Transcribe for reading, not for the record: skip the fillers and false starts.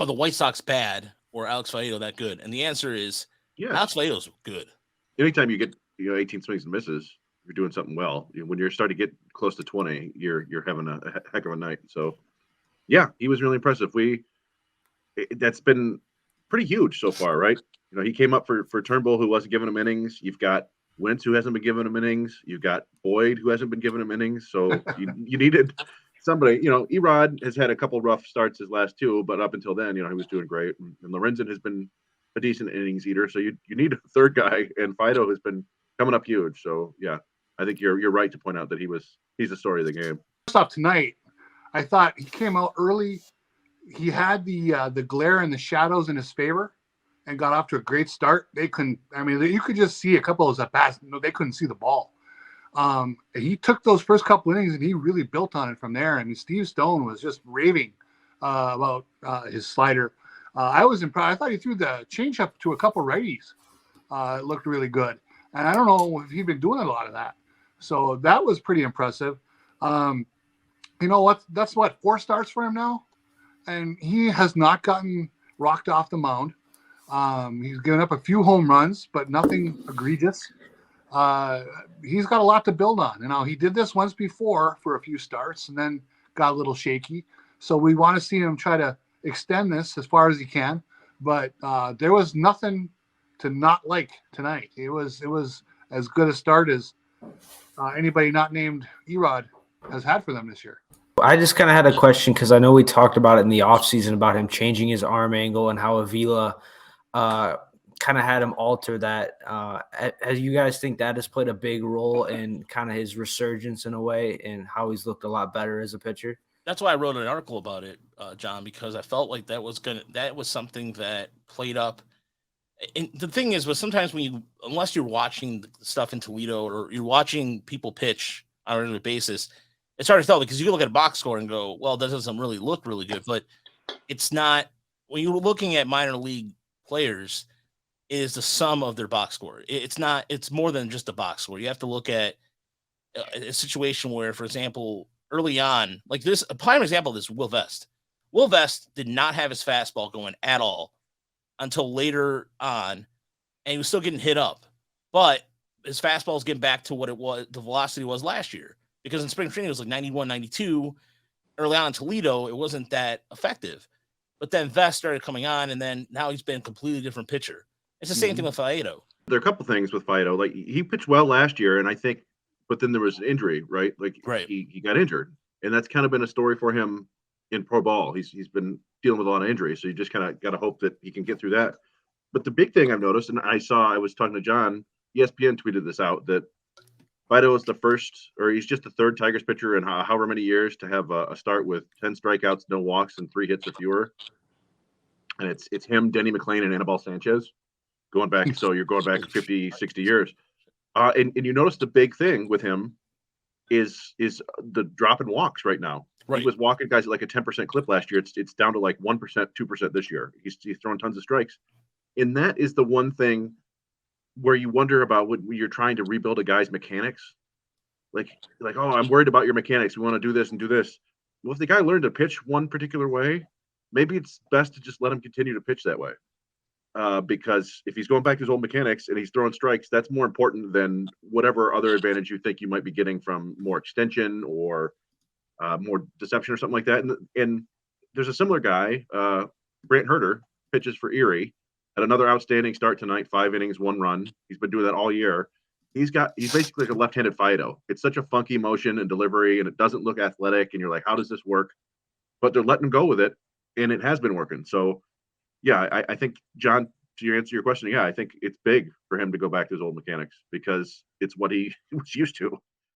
are the White Sox bad or Alex Faedo that good? And the answer is Alex Yes. Faedo's good. Anytime you get 18 swings and misses, you're doing something well. When you're starting to get close to 20, you're having a heck of a night. So yeah, he was really impressive. That's been pretty huge so far, right? He came up for Turnbull, who wasn't giving him innings. You've got Wentz, who hasn't been giving him innings. You've got Boyd, who hasn't been giving him innings. So you needed somebody. Erod has had a couple rough starts his last two, but up until then, he was doing great. And Lorenzen has been a decent innings eater. So you need a third guy, and Fido has been coming up huge. So yeah, I think you're right to point out that he's the story of the game. First off, tonight, I thought he came out early. He had the glare and the shadows in his favor, and got off to a great start. They couldn't. I mean, you could just see a couple of those at bats. No, they couldn't see the ball. He took those first couple innings and he really built on it from there. I mean, Steve Stone was just raving about his slider. I was impressed. I thought he threw the changeup to a couple righties. It looked really good, and I don't know if he'd been doing a lot of that. So that was pretty impressive. You know what? That's 4 starts for him now, and he has not gotten rocked off the mound. He's given up a few home runs, but nothing egregious. He's got a lot to build on. He did this once before for a few starts and then got a little shaky. So we want to see him try to extend this as far as he can. But there was nothing to not like tonight. It was as good a start as anybody not named Erod has had for them this year. I just kind of had a question because I know we talked about it in the offseason about him changing his arm angle and how Avila kind of had him alter that. As you guys think that has played a big role in kind of his resurgence in a way and how he's looked a lot better as a pitcher? That's why I wrote an article about it, John, because I felt like that was something that played up. And the thing is, sometimes unless you're watching the stuff in Toledo or you're watching people pitch on a regular basis, it's hard to tell because you can look at a box score and go, well, that doesn't really look really good. But it's not, when you're looking at minor league players, is the sum of their box score. It's more than just a box score. You have to look at a situation where, for example, early on, like this, a prime example of this, Will Vest. Will Vest did not have his fastball going at all until later on, and he was still getting hit up. But his fastball is getting back to what it was, the velocity was last year. Because in spring training, it was like 91, 92. Early on in Toledo, it wasn't that effective. But then Vest started coming on, and then now he's been a completely different pitcher. It's the same thing with Faedo. There are a couple things with Fido. Like, he pitched well last year, and I think, but then there was an injury, right? Like, right. He got injured, and that's kind of been a story for him in pro ball. He's been dealing with a lot of injuries, so you just kind of got to hope that he can get through that. But the big thing I've noticed, and I was talking to John, ESPN tweeted this out, that Fido is the first, or he's just the third Tigers pitcher in however many years to have a start with 10 strikeouts, no walks, and 3 hits or fewer. And it's him, Denny McLain, and Anibal Sanchez going back. So you're going back 50, 60 years. And you notice the big thing with him is the drop in walks right now. Right. He was walking guys at like a 10% clip last year. It's down to like 1%, 2% this year. He's throwing tons of strikes. And that is the one thing where you wonder about when you're trying to rebuild a guy's mechanics. Like, oh, I'm worried about your mechanics. We want to do this and do this. Well, if the guy learned to pitch one particular way, maybe it's best to just let him continue to pitch that way. Because if he's going back to his old mechanics and he's throwing strikes, that's more important than whatever other advantage you think you might be getting from more extension or more deception or something like that. And there's a similar guy, Brant Herter, pitches for Erie, had another outstanding start tonight, 5 innings, 1 run. He's been doing that all year. He's basically like a left-handed Fido. It's such a funky motion and delivery, and it doesn't look athletic. And you're like, how does this work? But they're letting him go with it, and it has been working. So, yeah, I think, John, to answer your question, yeah, I think it's big for him to go back to his old mechanics because it's what he was used to.